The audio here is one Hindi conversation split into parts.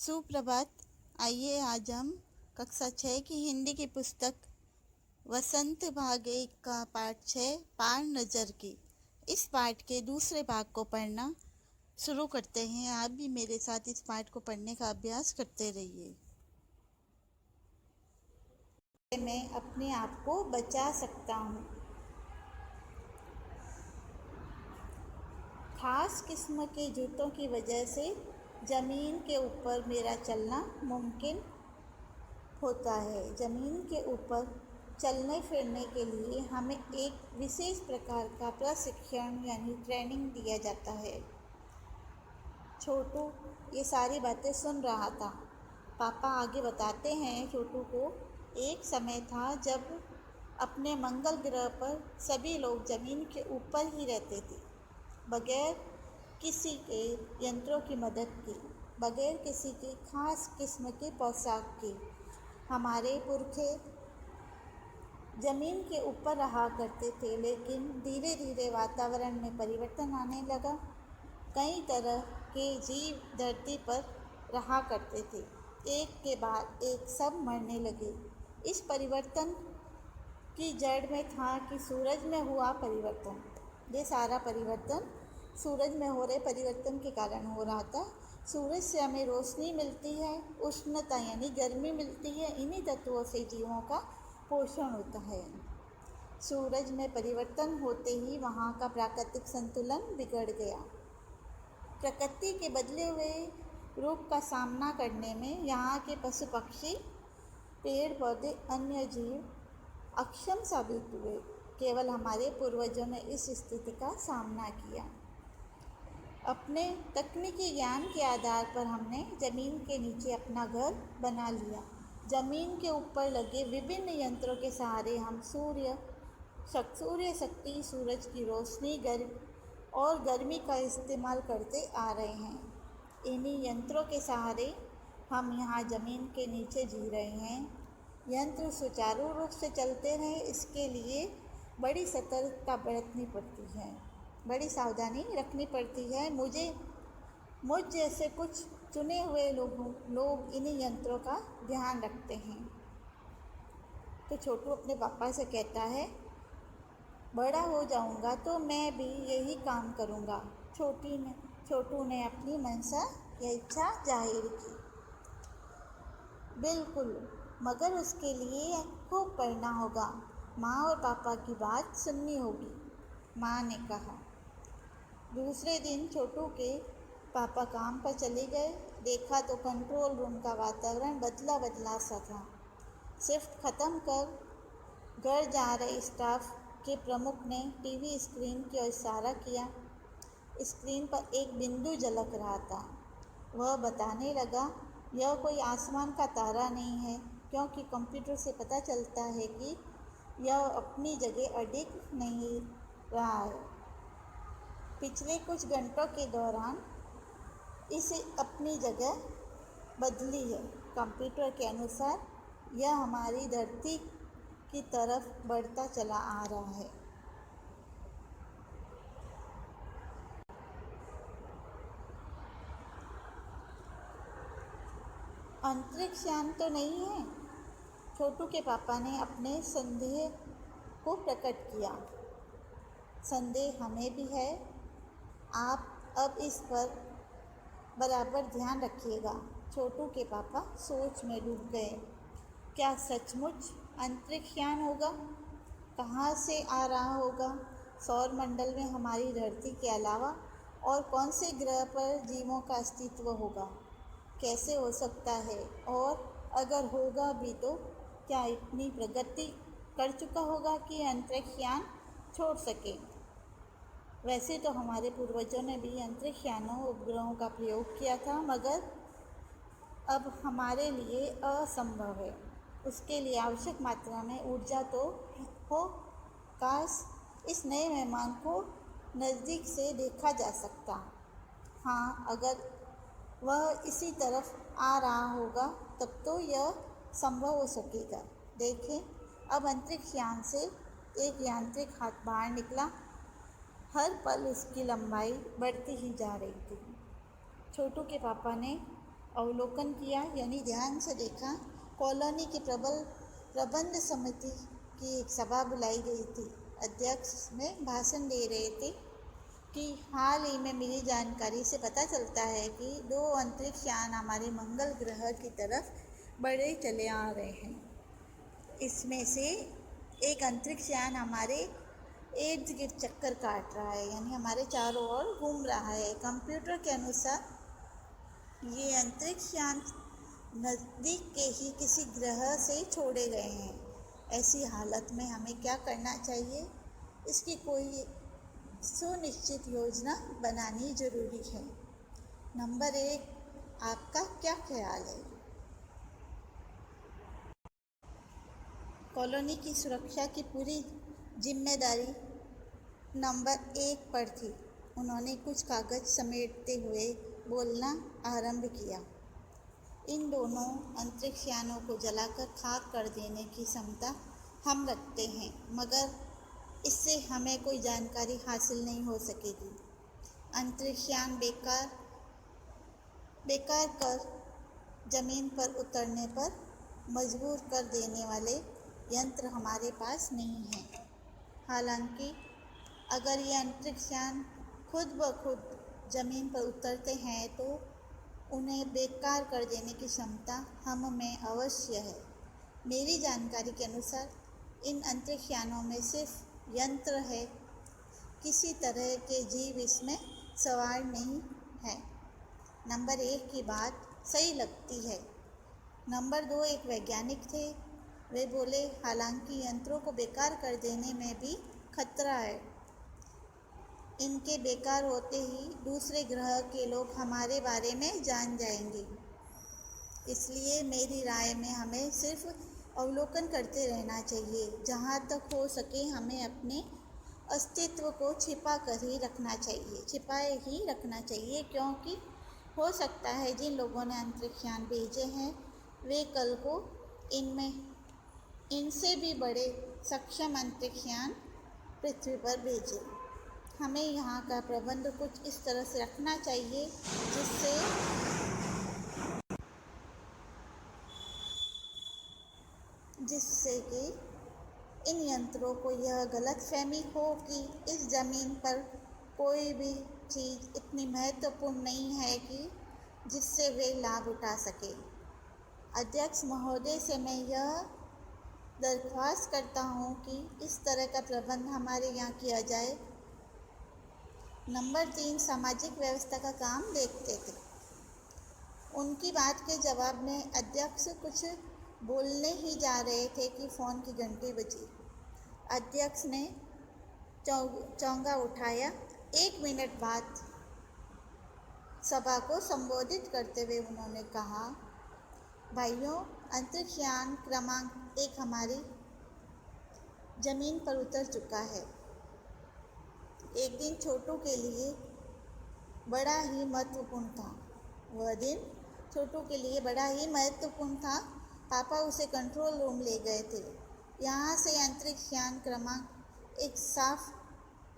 सुप्रभात। आइए आज हम कक्षा 6 की हिंदी की पुस्तक वसंत भाग 1 का पाठ 6 पार नज़र की इस पाठ के दूसरे भाग को पढ़ना शुरू करते हैं। आप भी मेरे साथ इस पाठ को पढ़ने का अभ्यास करते रहिए। मैं अपने आप को बचा सकता हूँ। खास किस्म के जूतों की वजह से ज़मीन के ऊपर मेरा चलना मुमकिन होता है। ज़मीन के ऊपर चलने फिरने के लिए हमें एक विशेष प्रकार का प्रशिक्षण यानी ट्रेनिंग दिया जाता है। छोटू ये सारी बातें सुन रहा था। पापा आगे बताते हैं छोटू को, एक समय था जब अपने मंगल ग्रह पर सभी लोग ज़मीन के ऊपर ही रहते थे, बगैर किसी के यंत्रों की मदद के, बगैर किसी की खास किस्म की पोशाक की। हमारे पुरखे ज़मीन के ऊपर रहा करते थे, लेकिन धीरे धीरे वातावरण में परिवर्तन आने लगा। कई तरह के जीव धरती पर रहा करते थे, एक के बाद एक सब मरने लगे। इस परिवर्तन की जड़ में था कि सूरज में हुआ परिवर्तन। ये सारा परिवर्तन सूरज में हो रहे परिवर्तन के कारण हो रहा था। सूरज से हमें रोशनी मिलती है, उष्णता यानी गर्मी मिलती है। इन्हीं तत्वों से जीवों का पोषण होता है। सूरज में परिवर्तन होते ही वहाँ का प्राकृतिक संतुलन बिगड़ गया। प्रकृति के बदले हुए रूप का सामना करने में यहाँ के पशु पक्षी, पेड़ पौधे, अन्य जीव अक्षम साबित हुए। केवल हमारे पूर्वजों ने इस स्थिति का सामना किया। अपने तकनीकी ज्ञान के आधार पर हमने ज़मीन के नीचे अपना घर बना लिया। ज़मीन के ऊपर लगे विभिन्न यंत्रों के सहारे हम सूर्य शक्ति, सूरज की रोशनी, और गर्मी का इस्तेमाल करते आ रहे हैं। इन्हीं यंत्रों के सहारे हम यहाँ ज़मीन के नीचे जी रहे हैं। यंत्र सुचारू रूप से चलते रहें, इसके लिए बड़ी सतर्कता बरतनी पड़ती है, बड़ी सावधानी रखनी पड़ती है। मुझ जैसे कुछ चुने हुए लोग इन्हीं यंत्रों का ध्यान रखते हैं। तो छोटू अपने पापा से कहता है, बड़ा हो जाऊंगा तो मैं भी यही काम करूंगा। छोटू ने अपनी मंशा या इच्छा जाहिर की। बिल्कुल, मगर उसके लिए खूब पढ़ना होगा। माँ और पापा की बात सुननी होगी, माँ ने कहा। दूसरे दिन छोटू के पापा काम पर चले गए। देखा तो कंट्रोल रूम का वातावरण बदला बदला सा था। शिफ्ट ख़त्म कर घर जा रहे स्टाफ के प्रमुख ने टीवी स्क्रीन की ओर इशारा किया। स्क्रीन पर एक बिंदु झलक रहा था। वह बताने लगा, यह कोई आसमान का तारा नहीं है, क्योंकि कंप्यूटर से पता चलता है कि यह अपनी जगह अडिग नहीं रहा है। पिछले कुछ घंटों के दौरान इसे अपनी जगह बदली है। कंप्यूटर के अनुसार यह हमारी धरती की तरफ बढ़ता चला आ रहा है। अंतरिक्ष यान तो नहीं है? छोटू के पापा ने अपने संदेह को प्रकट किया। संदेह हमें भी है। आप अब इस पर बराबर ध्यान रखिएगा। छोटू के पापा सोच में डूब गए। क्या सचमुच अंतरिक्ष यान होगा? कहाँ से आ रहा होगा? सौर मंडल में हमारी धरती के अलावा और कौन से ग्रह पर जीवों का अस्तित्व होगा? कैसे हो सकता है? और अगर होगा भी तो क्या इतनी प्रगति कर चुका होगा कि अंतरिक्ष यान छोड़ सके? वैसे तो हमारे पूर्वजों ने भी अंतरिक्ष यानों उपग्रहों का प्रयोग किया था, मगर अब हमारे लिए असंभव है। उसके लिए आवश्यक मात्रा में ऊर्जा तो हो। काश इस नए मेहमान को नज़दीक से देखा जा सकता। हाँ, अगर वह इसी तरफ आ रहा होगा तब तो यह संभव हो सकेगा। देखें, अब अंतरिक्ष यान से एक यांत्रिक हाथ बाहर निकला। हर पल उसकी लंबाई बढ़ती ही जा रही थी। छोटू के पापा ने अवलोकन किया, यानी ध्यान से देखा। कॉलोनी की प्रबंध समिति की एक सभा बुलाई गई थी। अध्यक्ष में भाषण दे रहे थे कि हाल ही में मिली जानकारी से पता चलता है कि 2 अंतरिक्ष यान हमारे मंगल ग्रह की तरफ बढ़े चले आ रहे हैं। इसमें से एक अंतरिक्ष यान हमारे इर्द गिर्द चक्कर काट रहा है, यानी हमारे चारों ओर घूम रहा है। कंप्यूटर के अनुसार ये अंतरिक्ष यान नज़दीक के ही किसी ग्रह से छोड़े गए हैं। ऐसी हालत में हमें क्या करना चाहिए, इसकी कोई सुनिश्चित योजना बनानी जरूरी है। नंबर 1, आपका क्या ख्याल है? कॉलोनी की सुरक्षा की पूरी जिम्मेदारी नंबर 1 पर थी। उन्होंने कुछ कागज समेटते हुए बोलना आरंभ किया। इन दोनों अंतरिक्ष यानों को जलाकर खाक कर देने की क्षमता हम रखते हैं, मगर इससे हमें कोई जानकारी हासिल नहीं हो सकेगी। अंतरिक्ष यान बेकार कर जमीन पर उतरने पर मजबूर कर देने वाले यंत्र हमारे पास नहीं है। हालांकि अगर ये अंतरिक्ष यान खुद ब खुद जमीन पर उतरते हैं तो उन्हें बेकार कर देने की क्षमता हम में अवश्य है। मेरी जानकारी के अनुसार इन अंतरिक्ष यानों में सिर्फ यंत्र है, किसी तरह के जीव इसमें सवार नहीं है। नंबर 1 की बात सही लगती है। नंबर 2, एक वैज्ञानिक थे। वे बोले, हालांकि यंत्रों को बेकार कर देने में भी खतरा है। इनके बेकार होते ही दूसरे ग्रह के लोग हमारे बारे में जान जाएंगे। इसलिए मेरी राय में हमें सिर्फ अवलोकन करते रहना चाहिए। जहाँ तक हो सके हमें अपने अस्तित्व को छिपाए ही रखना चाहिए, क्योंकि हो सकता है जिन लोगों ने अंतरिक्ष यान भेजे हैं वे कल को इनसे भी बड़े सक्षम अंतरिक्ष यान पृथ्वी पर भेजें। हमें यहाँ का प्रबंध कुछ इस तरह से रखना चाहिए जिससे कि इन यंत्रों को यह गलतफहमी हो कि इस ज़मीन पर कोई भी चीज़ इतनी महत्वपूर्ण नहीं है कि जिससे वे लाभ उठा सके। अध्यक्ष महोदय से मैं यह दरख्वास्त करता हूँ कि इस तरह का प्रबंध हमारे यहाँ किया जाए। नंबर 3, सामाजिक व्यवस्था का काम देखते थे। उनकी बात के जवाब में अध्यक्ष कुछ बोलने ही जा रहे थे कि फ़ोन की घंटी बजी। अध्यक्ष ने चौंगा उठाया। 1 मिनट बाद सभा को संबोधित करते हुए उन्होंने कहा, भाइयों, अंतरिक्ष यान क्रमांक 1 हमारी ज़मीन पर उतर चुका है। एक दिन छोटू के लिए बड़ा ही महत्वपूर्ण था। वह दिन छोटू के लिए बड़ा ही महत्वपूर्ण था। पापा उसे कंट्रोल रूम ले गए थे। यहाँ से अंतरिक्ष यान क्रमांक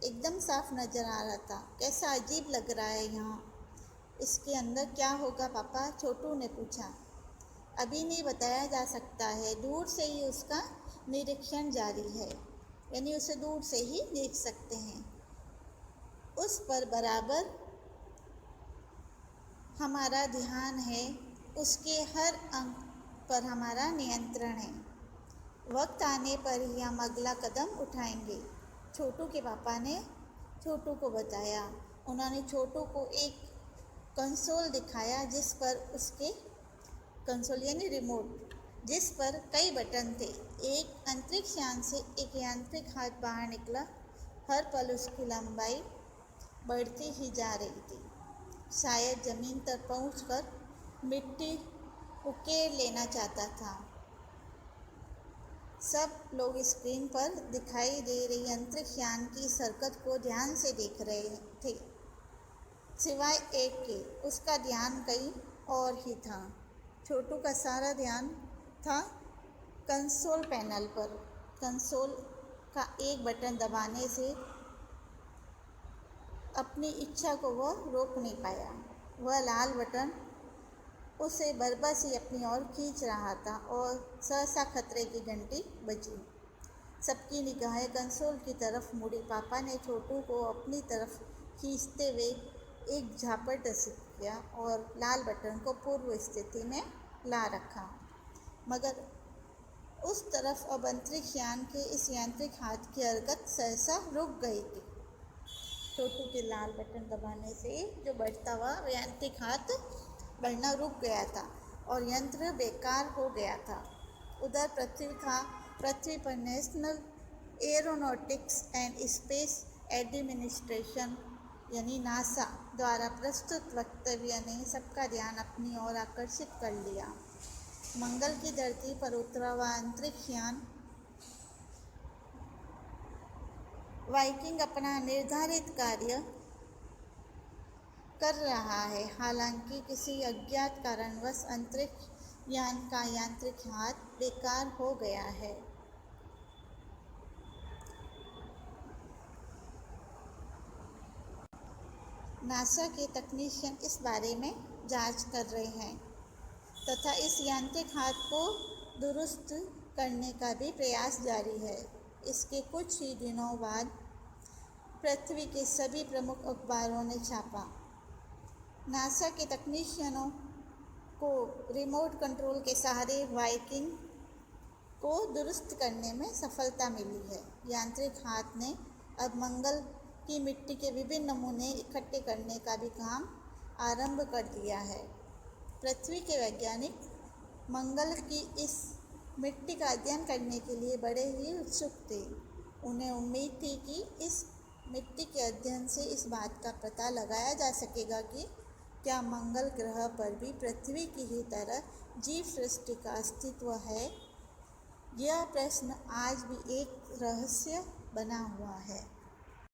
एकदम साफ नज़र आ रहा था। कैसा अजीब लग रहा है यहाँ। इसके अंदर क्या होगा पापा? छोटू ने पूछा। अभी नहीं बताया जा सकता है, दूर से ही उसका निरीक्षण जारी है, यानी उसे दूर से ही देख सकते हैं। उस पर बराबर हमारा ध्यान है, उसके हर अंग पर हमारा नियंत्रण है। वक्त आने पर ही हम अगला कदम उठाएंगे, छोटू के पापा ने छोटू को बताया। उन्होंने छोटू को एक कंसोल दिखाया कंसोल यानी रिमोट, जिस पर कई बटन थे। एक अंतरिक्ष यान से एक यांत्रिक हाथ बाहर निकला। हर पल उसकी लंबाई बढ़ती ही जा रही थी। शायद ज़मीन तक पहुंचकर मिट्टी उकेर लेना चाहता था। सब लोग स्क्रीन पर दिखाई दे रही अंतरिक्ष यान की इस हरकत को ध्यान से देख रहे थे, सिवाय एक के। उसका ध्यान कहीं और ही था। छोटू का सारा ध्यान था कंसोल पैनल पर। कंसोल का एक बटन दबाने से अपनी इच्छा को वह रोक नहीं पाया। वह लाल बटन उसे बरबस ही अपनी ओर खींच रहा था और सहसा खतरे की घंटी बजी। सबकी निगाहें कंसोल की तरफ मुड़ी। पापा ने छोटू को अपनी तरफ खींचते हुए एक झापड़ दसित किया और लाल बटन को पूर्व स्थिति में ला रखा। मगर उस तरफ अब अंतरिक्ष यान के इस यांत्रिक हाथ की हरकत सहसा रुक गई थी। छोटू के लाल बटन दबाने से जो बढ़ता हुआ यांत्रिक हाथ बढ़ना रुक गया था और यंत्र बेकार हो गया था। उधर पृथ्वी पर national aeronautics and space administration यानी नासा द्वारा प्रस्तुत वक्तव्य ने सबका ध्यान अपनी ओर आकर्षित कर लिया। मंगल की धरती पर उतरा हुआ अंतरिक्ष यान वाइकिंग अपना निर्धारित कार्य कर रहा है। हालांकि किसी अज्ञात कारणवश अंतरिक्ष यान का यांत्रिक हाथ बेकार हो गया है। नासा के तकनीशियन इस बारे में जांच कर रहे हैं तथा इस यांत्रिक हाथ को दुरुस्त करने का भी प्रयास जारी है। इसके कुछ ही दिनों बाद पृथ्वी के सभी प्रमुख अखबारों ने छापा। नासा के तकनीशियनों को रिमोट कंट्रोल के सहारे वाइकिंग को दुरुस्त करने में सफलता मिली है। यांत्रिक हाथ ने अब मंगल की मिट्टी के विभिन्न नमूने इकट्ठे करने का भी काम आरंभ कर दिया है। पृथ्वी के वैज्ञानिक मंगल की इस मिट्टी का अध्ययन करने के लिए बड़े ही उत्सुक थे। उन्हें उम्मीद थी कि इस मिट्टी के अध्ययन से इस बात का पता लगाया जा सकेगा कि क्या मंगल ग्रह पर भी पृथ्वी की ही तरह जीव सृष्टि का अस्तित्व है। यह प्रश्न आज भी एक रहस्य बना हुआ है।